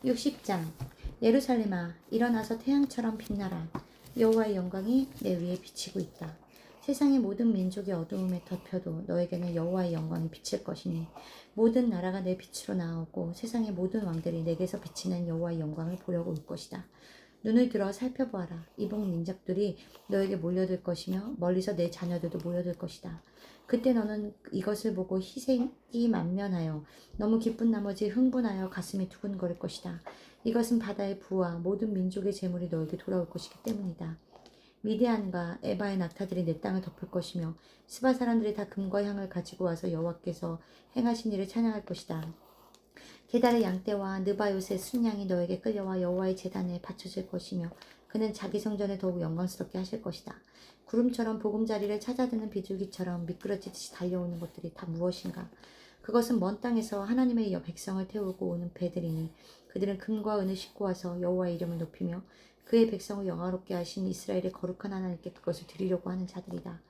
60장. 예루살렘아, 일어나서 태양처럼 빛나라. 여호와의 영광이 내 위에 비치고 있다. 세상의 모든 민족이 어두움에 덮여도 너에게는 여호와의 영광이 비칠 것이니 모든 나라가 내 빛으로 나오고 세상의 모든 왕들이 내게서 비치는 여호와의 영광을 보려고 올 것이다. 눈을 들어 살펴보아라. 이복 민족들이 너에게 몰려들 것이며 멀리서 내 자녀들도 모여들 것이다. 그때 너는 이것을 보고 희색이 만면하여 너무 기쁜 나머지 흥분하여 가슴이 두근거릴 것이다. 이것은 바다의 부와 모든 민족의 재물이 너에게 돌아올 것이기 때문이다. 미디안과 에바의 낙타들이 내 땅을 덮을 것이며 스바 사람들이 다 금과 향을 가지고 와서 여호와께서 행하신 일을 찬양할 것이다. 게달의 양떼와 느바요의 순양이 너에게 끌려와 여호와의 제단에 바쳐질 것이며 그는 자기 성전을 더욱 영광스럽게 하실 것이다. 구름처럼 보금자리를 찾아드는 비둘기처럼 미끄러지듯이 달려오는 것들이 다 무엇인가? 그것은 먼 땅에서 하나님의 백성을 태우고 오는 배들이니 그들은 금과 은을 싣고 와서 여호와의 이름을 높이며 그의 백성을 영화롭게 하신 이스라엘의 거룩한 하나님께 그것을 드리려고 하는 자들이다.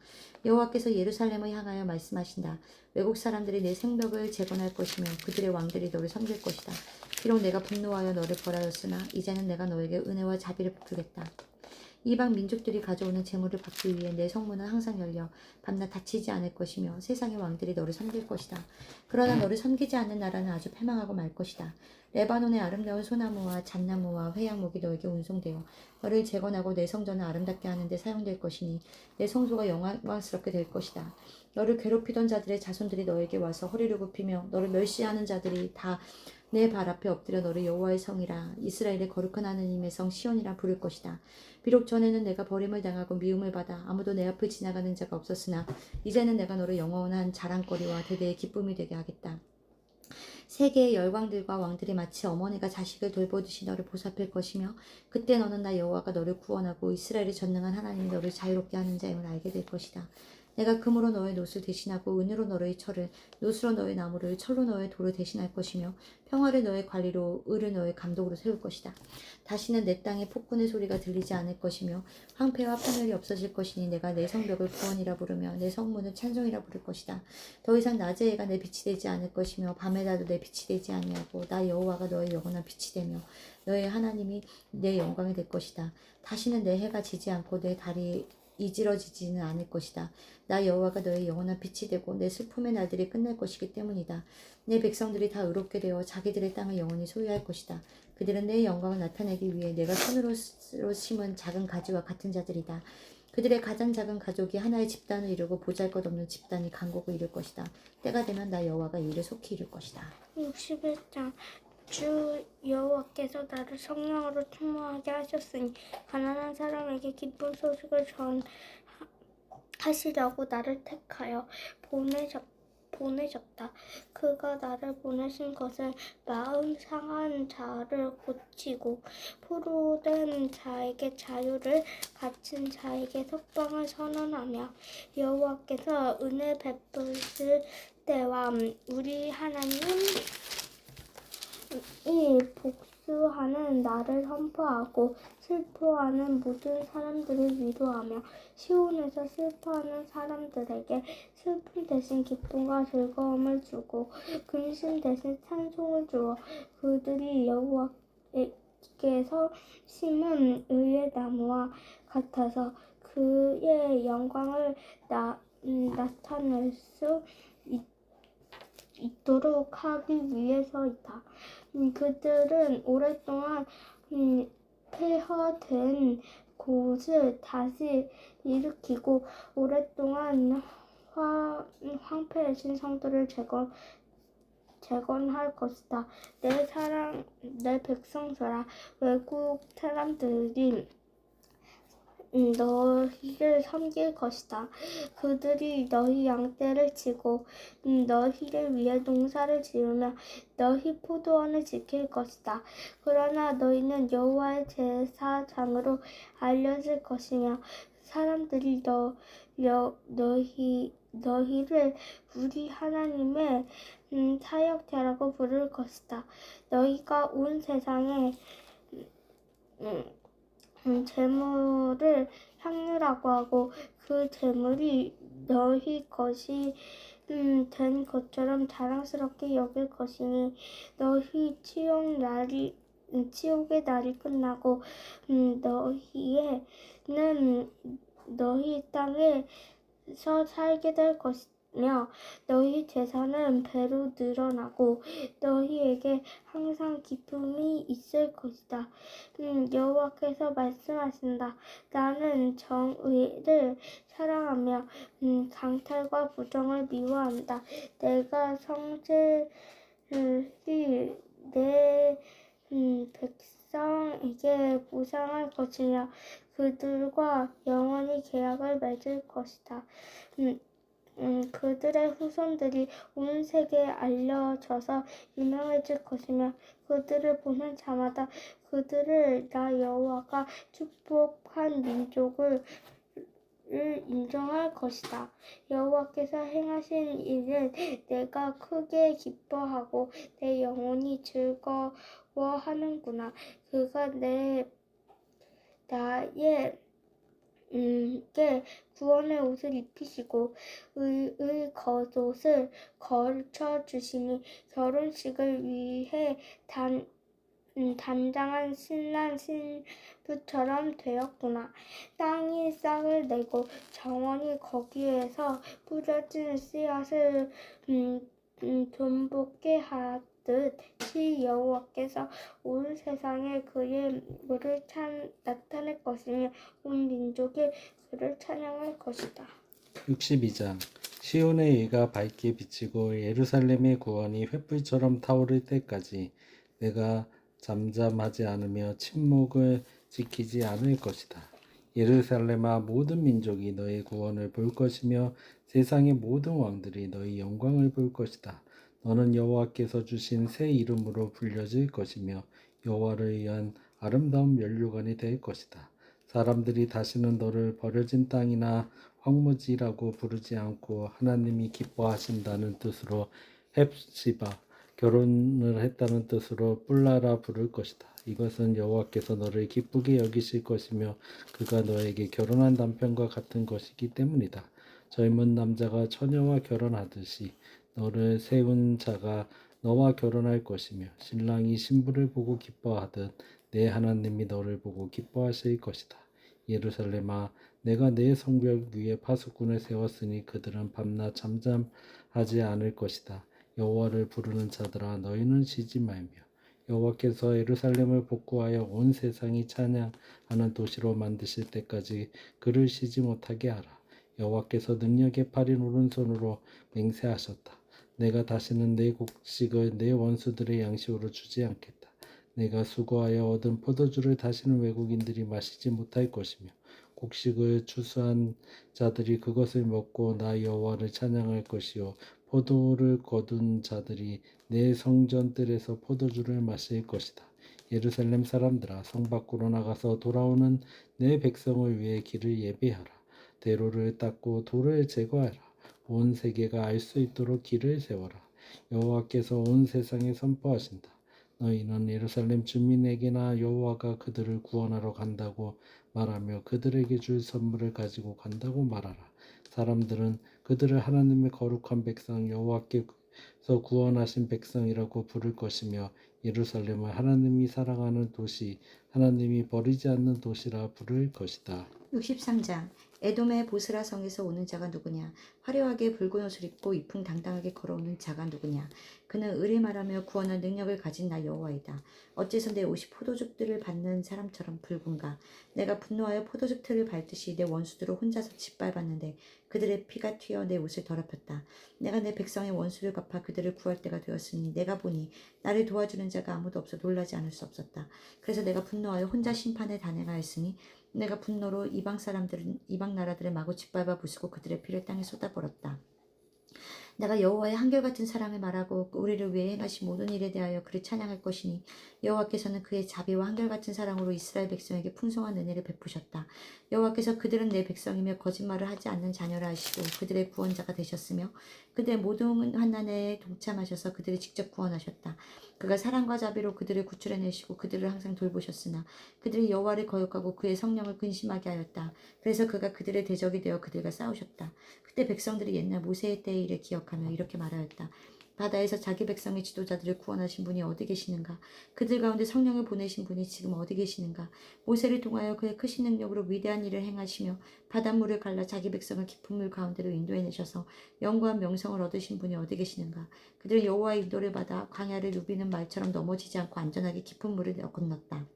여호와께서 예루살렘을 향하여 말씀하신다. 외국 사람들이 내 생벽을 재건할 것이며 그들의 왕들이 너를 섬길 것이다. 비록 내가 분노하여 너를 벌하였으나 이제는 내가 너에게 은혜와 자비를 베풀겠다. 이방 민족들이 가져오는 재물을 받기 위해 내 성문은 항상 열려 밤낮 닫히지 않을 것이며 세상의 왕들이 너를 섬길 것이다. 그러나 너를 섬기지 않는 나라는 아주 패망하고 말 것이다. 레바논의 아름다운 소나무와 잣나무와 회양목이 너에게 운송되어 너를 재건하고 내 성전을 아름답게 하는 데 사용될 것이니 내 성소가 영광스럽게 될 것이다. 너를 괴롭히던 자들의 자손들이 너에게 와서 허리를 굽히며 너를 멸시하는 자들이 다 내 발 앞에 엎드려 너를 여호와의 성이라 이스라엘의 거룩한 하나님의 성 시온이라 부를 것이다. 비록 전에는 내가 버림을 당하고 미움을 받아 아무도 내 앞을 지나가는 자가 없었으나 이제는 내가 너를 영원한 자랑거리와 대대의 기쁨이 되게 하겠다. 세계의 열왕들과 왕들이 마치 어머니가 자식을 돌보듯이 너를 보살필 것이며 그때 너는 나 여호와가 너를 구원하고 이스라엘의 전능한 하나님이 너를 자유롭게 하는 자임을 알게 될 것이다. 내가 금으로 너의 노를 대신하고 은으로 너의 철을, 노수로 너의 나무를, 철로 너의 돌을 대신할 것이며 평화를 너의 관리로, 의를 너의 감독으로 세울 것이다. 다시는 내 땅에 폭군의 소리가 들리지 않을 것이며 황폐와 파멸이 없어질 것이니 내가 내 성벽을 구원이라 부르며 내 성문을 찬송이라 부를 것이다. 더 이상 낮의 해가 내 빛이 되지 않을 것이며 밤의 달도 내 빛이 되지 아니하고 나 여호와가 너의 영원한 빛이 되며 너의 하나님이 내 영광이 될 것이다. 다시는 내 해가 지지 않고 내 달이 이지러지지는 않을 것이다. 나 여호와가 너의 영원한 빛이 되고 내 슬픔의 날들이 끝날 것이기 때문이다. 내 백성들이 다 의롭게 되어 자기들의 땅을 영원히 소유할 것이다. 그들은 내 영광을 나타내기 위해 내가 손으로 심은 작은 가지와 같은 자들이다. 그들의 가장 작은 가족이 하나의 집단을 이루고 보잘것없는 집단이 강국을 이룰 것이다. 때가 되면 나 여호와가 이를 속히 이룰 것이다. 61장. 주 여호와께서 나를 성령으로 충만하게 하셨으니 가난한 사람에게 기쁜 소식을 전하시려고 나를 택하여 보내셨다. 그가 나를 보내신 것은 마음 상한 자를 고치고 포로된 자에게 자유를 갇힌 자에게 석방을 선언하며 여호와께서 은혜 베푸실 때와 우리 하나님 이 복수하는 날을 선포하고 슬퍼하는 모든 사람들을 위로하며 시온에서 슬퍼하는 사람들에게 슬픔 대신 기쁨과 즐거움을 주고 근심 대신 찬송을 주어 그들이 여호와께서 심은 의의 나무와 같아서 그의 영광을 나타낼 수 있도록 하기 위해서이다. 그들은 오랫동안 폐허된 곳을 다시 일으키고 오랫동안 황폐해진 성들을 재건할 것이다. 내 백성들아, 외국 사람들이 너희를 섬길 것이다. 그들이 너희 양떼를 치고 너희를 위해 농사를 지으며 너희 포도원을 지킬 것이다. 그러나 너희는 여호와의 제사장으로 알려질 것이며 사람들이 너희를 우리 하나님의 사역자라고 부를 것이다. 너희가 온 세상에 재물을 향유라고 하고 그 재물이 너희 것이 된 것처럼 자랑스럽게 여길 것이니 너희 치욕 날이 지옥의 날이 끝나고 너희는 너희 땅에서 살게 될 것이며 너희 재산은 배로 늘어나고 너희에게 항상 기쁨이 있을 것이다. 여호와께서 말씀하신다. 나는 정의를 사랑하며 강탈과 부정을 미워한다. 내가 성실히 내 백성에게 보상할 것이며 그들과 영원히 계약을 맺을 것이다. 그들의 후손들이 온 세계에 알려져서 유명해질 것이며 그들을 보는 자마다 그들을 나 여호와가 축복한 민족을 인정할 것이다. 여호와께서 행하신 일을 내가 크게 기뻐하고 내 영혼이 즐거워하는구나. 그가 나의 게 구원의 옷을 입히시고 의의 겉옷을 걸쳐주시니 결혼식을 위해 단장한 신랑 신부처럼 되었구나. 땅이 싹을 내고 정원이 거기에서 뿌려진 씨앗을 돈복게 하듯이 여호와께서 온 세상에 그의 물을 나타낼 것이며 온 민족이 그를 찬양할 것이다. 62장 시온의 의가 밝게 비치고 예루살렘의 구원이 횃불처럼 타오를 때까지 내가 잠잠하지 않으며 침묵을 지키지 않을 것이다. 예루살렘아 모든 민족이 너의 구원을 볼 것이며 세상의 모든 왕들이 너의 영광을 볼 것이다. 너는 여호와께서 주신 새 이름으로 불려질 것이며 여호와를 위한 아름다운 면류관이 될 것이다. 사람들이 다시는 너를 버려진 땅이나 황무지라고 부르지 않고 하나님이 기뻐하신다는 뜻으로 헵시바 결혼을 했다는 뜻으로 뿔라라 부를 것이다. 이것은 여호와께서 너를 기쁘게 여기실 것이며 그가 너에게 결혼한 남편과 같은 것이기 때문이다. 젊은 남자가 처녀와 결혼하듯이 너를 세운 자가 너와 결혼할 것이며 신랑이 신부를 보고 기뻐하듯 내 하나님이 너를 보고 기뻐하실 것이다. 예루살렘아 내가 내 성벽 위에 파수꾼을 세웠으니 그들은 밤낮 잠잠하지 않을 것이다. 여호와를 부르는 자들아 너희는 쉬지 말며 여호와께서 예루살렘을 복구하여 온 세상이 찬양하는 도시로 만드실 때까지 그를 쉬지 못하게 하라. 여호와께서 능력의 팔인 오른손으로 맹세하셨다. 내가 다시는 내 곡식을 내 원수들의 양식으로 주지 않겠다. 내가 수고하여 얻은 포도주를 다시는 외국인들이 마시지 못할 것이며 곡식을 추수한 자들이 그것을 먹고 나 여호와를 찬양할 것이요 포도를 거둔 자들이 내 성전들에서 포도주를 마실 것이다. 예루살렘 사람들아 성 밖으로 나가서 돌아오는 내 백성을 위해 길을 예비하라. 대로를 닦고 돌을 제거하라. 온 세계가 알 수 있도록 길을 세워라. 여호와께서 온 세상에 선포하신다. 너희는 예루살렘 주민에게나 여호와가 그들을 구원하러 간다고 말하며 그들에게 줄 선물을 가지고 간다고 말하라. 사람들은 그들을 하나님의 거룩한 백성 여호와께서 구원하신 백성이라고 부를 것이며 예루살렘을 하나님이 사랑하는 도시 하나님이 버리지 않는 도시라 부를 것이다. 63장 에돔의 보스라 성에서 오는 자가 누구냐? 화려하게 붉은 옷을 입고 이풍당당하게 걸어오는 자가 누구냐? 그는 의를 말하며 구원할 능력을 가진 나 여호와이다. 어째서 내 옷이 포도즙들을 밟는 사람처럼 붉은가? 내가 분노하여 포도즙 틀을 밟듯이 내 원수들을 혼자서 짓밟았는데 그들의 피가 튀어 내 옷을 더럽혔다. 내가 내 백성의 원수를 갚아 그들을 구할 때가 되었으니 내가 보니 나를 도와주는 자가 아무도 없어 놀라지 않을 수 없었다. 그래서 내가 분노하여 혼자 심판을 단행하였으니 내가 분노로 이방 나라들을 마구 짓밟아 부수고 그들의 피를 땅에 쏟아버렸다. 내가 여호와의 한결같은 사랑을 말하고 우리를 위해 행하신 모든 일에 대하여 그를 찬양할 것이니 여호와께서는 그의 자비와 한결같은 사랑으로 이스라엘 백성에게 풍성한 은혜를 베푸셨다. 여호와께서 그들은 내 백성이며 거짓말을 하지 않는 자녀라 하시고 그들의 구원자가 되셨으며 그들의 모든 환난에 동참하셔서 그들을 직접 구원하셨다. 그가 사랑과 자비로 그들을 구출해내시고 그들을 항상 돌보셨으나 그들이 여호와를 거역하고 그의 성령을 근심하게 하였다. 그래서 그가 그들의 대적이 되어 그들과 싸우셨다. 그때 백성들이 옛날 모세의 때의 일을 기억하며 이렇게 말하였다. 바다에서 자기 백성의 지도자들을 구원하신 분이 어디 계시는가? 그들 가운데 성령을 보내신 분이 지금 어디 계시는가? 모세를 통하여 그의 크신 능력으로 위대한 일을 행하시며 바닷물을 갈라 자기 백성을 깊은 물 가운데로 인도해내셔서 영광 명성을 얻으신 분이 어디 계시는가? 그들은 여호와의 인도를 받아 광야를 누비는 말처럼 넘어지지 않고 안전하게 깊은 물을 건넜다.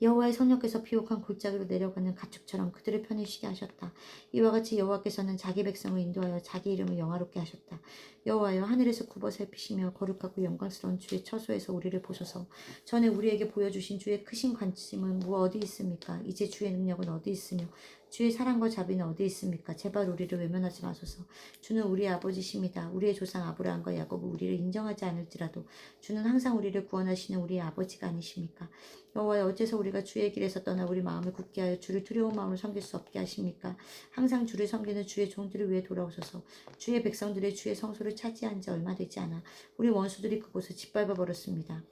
여호와의 성령께서 비옥한 골짜기로 내려가는 가축처럼 그들을 편히 쉬게 하셨다. 이와 같이 여호와께서는 자기 백성을 인도하여 자기 이름을 영화롭게 하셨다. 여호와여, 하늘에서 굽어 살피시며 거룩하고 영광스러운 주의 처소에서 우리를 보소서. 전에 우리에게 보여주신 주의 크신 관심은 어디 있습니까? 이제 주의 능력은 어디 있으며 주의 사랑과 자비는 어디 있습니까? 제발 우리를 외면하지 마소서. 주는 우리의 아버지십니다. 우리의 조상 아브라함과 야곱은 우리를 인정하지 않을지라도 주는 항상 우리를 구원하시는 우리의 아버지가 아니십니까? 여호와여, 어째서 우리가 주의 길에서 떠나 우리 마음을 굳게 하여 주를 두려운 마음으로 섬길 수 없게 하십니까? 항상 주를 섬기는 주의 종들을 위해 돌아오소서. 주의 백성들의 주의 성소를 차지한 지 얼마 되지 않아 우리 원수들이 그곳을 짓밟아 버렸습니다.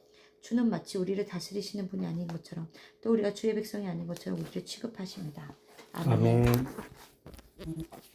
주는 마치 우리를 다스리시는 분이 아닌 것처럼 또 우리가 주의 백성이 아닌 것처럼 우리를 취급하십니다. 아멘. 아멘.